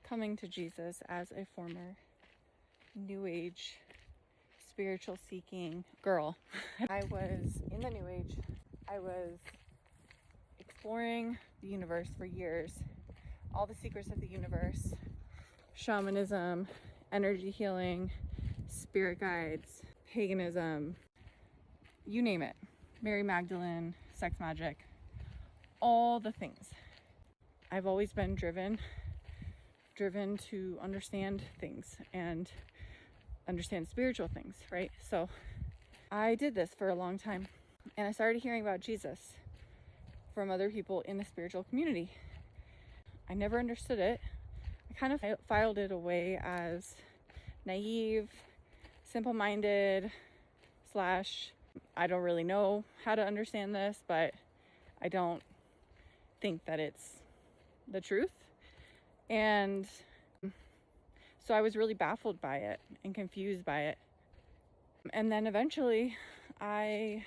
coming to Jesus as a former New Age spiritual seeking girl. I was in the New Age. I was exploring the universe for years, all the secrets of the universe, shamanism, energy healing, spirit guides, paganism, you name it, Mary Magdalene, sex magic, all the things. I've always been driven to understand things and understand spiritual things, right? So I did this for a long time, and I started hearing about Jesus from other people in the spiritual community. I never understood it. I kind of filed it away as naive, simple-minded, / I don't really know how to understand this, but I don't think that it's the truth. And so I was really baffled by it and confused by it. And then eventually I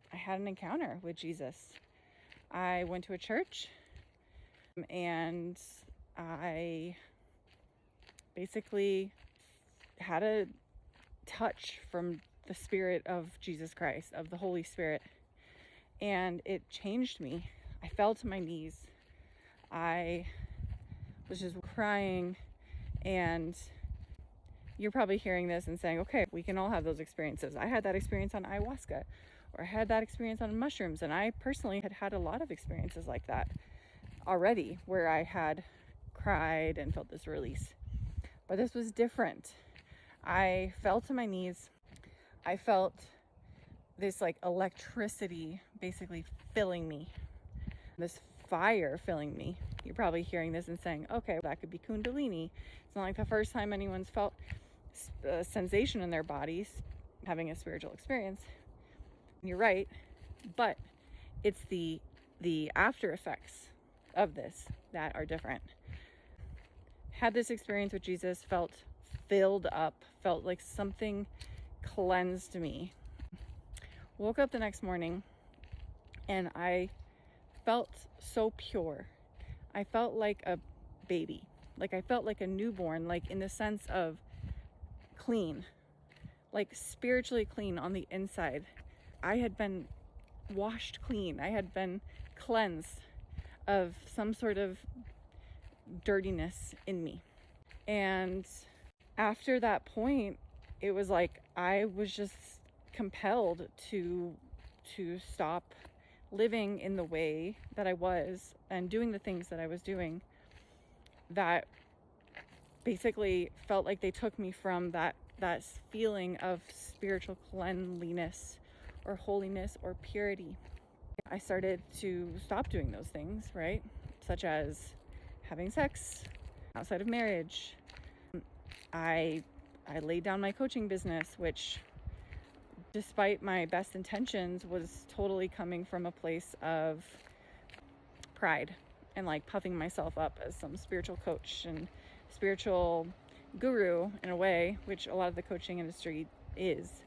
had an encounter with Jesus. I went to a church and I basically had a touch from the Spirit of Jesus Christ, of the Holy Spirit, and it changed me. I fell to my knees. I was just crying, and you're probably hearing this and saying, okay, we can all have those experiences. I had that experience on ayahuasca, or I had that experience on mushrooms, and I personally had a lot of experiences like that already, where I had cried and felt this release. But this was different. I fell to my knees. I felt this like electricity basically filling me, this fire filling me. You're probably hearing this and saying, okay, that could be Kundalini. It's not like the first time anyone's felt a sensation in their bodies having a spiritual experience. And you're right, but it's the after effects of this that are different. Had this experience with Jesus, felt filled up, felt like something cleansed me. Woke up the next morning and I felt so pure. I felt like a baby. Like I felt like a newborn, like in the sense of clean, like spiritually clean on the inside. I had been washed clean. I had been cleansed of some sort of dirtiness in me. And after that point, it was like I was just compelled to stop living in the way that I was and doing the things that I was doing that basically felt like they took me from that feeling of spiritual cleanliness or holiness or purity. I started to stop doing those things, right? Such as having sex outside of marriage. I laid down my coaching business, which, despite my best intentions, was totally coming from a place of pride and like puffing myself up as some spiritual coach and spiritual guru in a way, which a lot of the coaching industry is.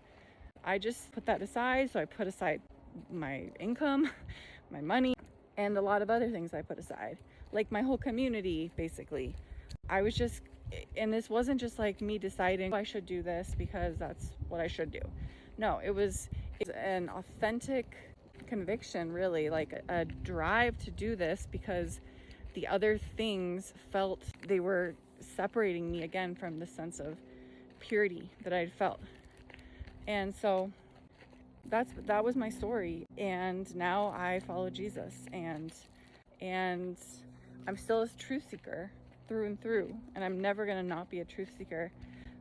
I just put that aside. So I put aside my income, my money, and a lot of other things I put aside, like my whole community, basically. I was just, and this wasn't just like me deciding I should do this because that's what I should do. No, it's an authentic conviction, really, like a drive to do this because the other things felt they were separating me again from the sense of purity that I'd felt. And so that was my story. And now I follow Jesus, and I'm still a truth seeker through and through, and I'm never going to not be a truth seeker.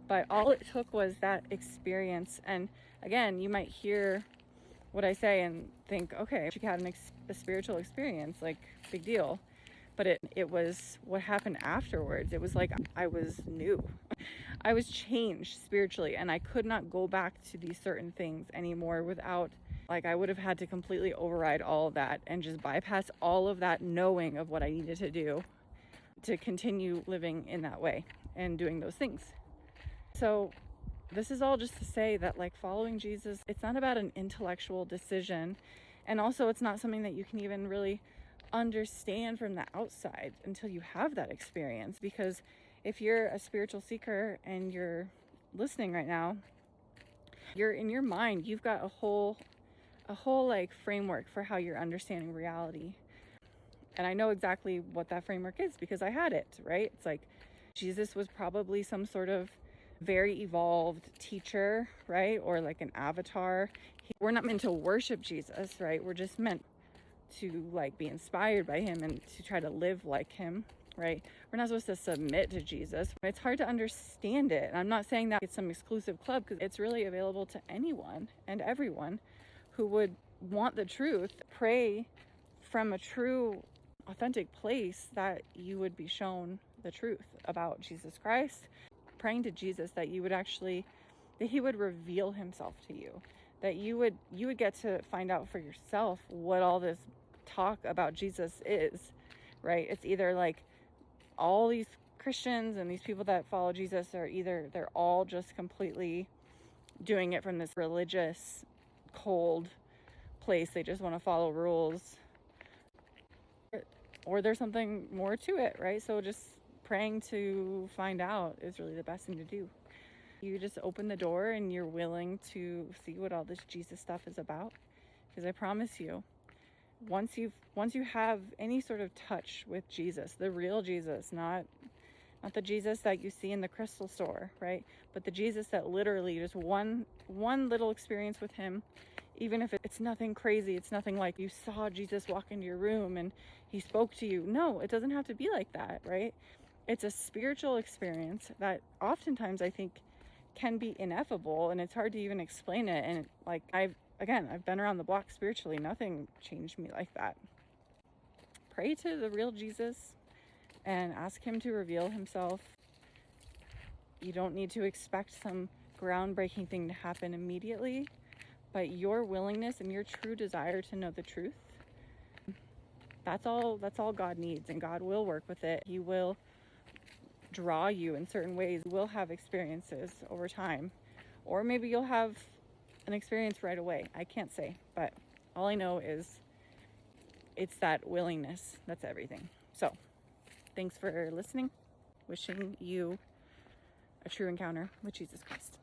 But all it took was that experience. And again, you might hear what I say and think, okay, she had a spiritual experience, like big deal. But it was what happened afterwards. It was like I was new. I was changed spiritually, and I could not go back to these certain things anymore without, like, I would have had to completely override all of that and just bypass all of that knowing of what I needed to do to continue living in that way and doing those things. So this is all just to say that, like, following Jesus, it's not about an intellectual decision. And also it's not something that you can even really understand from the outside until you have that experience. Because if you're a spiritual seeker and you're listening right now, you're in your mind, you've got a whole like framework for how you're understanding reality. And I know exactly what that framework is because I had it, right? It's like Jesus was probably some sort of very evolved teacher, right? Or like an avatar. We're not meant to worship Jesus, right? We're just meant to like be inspired by him and to try to live like him, right? We're not supposed to submit to Jesus. It's hard to understand it. And I'm not saying that it's some exclusive club, because it's really available to anyone and everyone who would want the truth. Pray from a true, authentic place that you would be shown the truth about Jesus Christ. Praying to Jesus that you would actually, that he would reveal himself to you, that you would get to find out for yourself what all this talk about Jesus is, right? It's either like all these Christians and these people that follow Jesus are either they're all just completely doing it from this religious, cold place. They just want to follow rules, or there's something more to it, right? So just praying to find out is really the best thing to do. You just open the door and you're willing to see what all this Jesus stuff is about. Because I promise you, once you have any sort of touch with Jesus, the real Jesus, not the Jesus that you see in the crystal store, right? But the Jesus that literally just one little experience with him, even if it's nothing crazy, it's nothing like you saw Jesus walk into your room and he spoke to you. No, it doesn't have to be like that, right? It's a spiritual experience that oftentimes I think can be ineffable, and it's hard to even explain it. And like I've been around the block spiritually. Nothing changed me like that. Pray to the real Jesus and ask him to reveal himself. You don't need to expect some groundbreaking thing to happen immediately, but your willingness and your true desire to know the truth, that's all God needs, and God will work with it. He will draw you in certain ways. We'll have experiences over time, or maybe you'll have an experience right away. I can't say, but all I know is it's that willingness. That's everything. So thanks for listening. Wishing you a true encounter with Jesus Christ.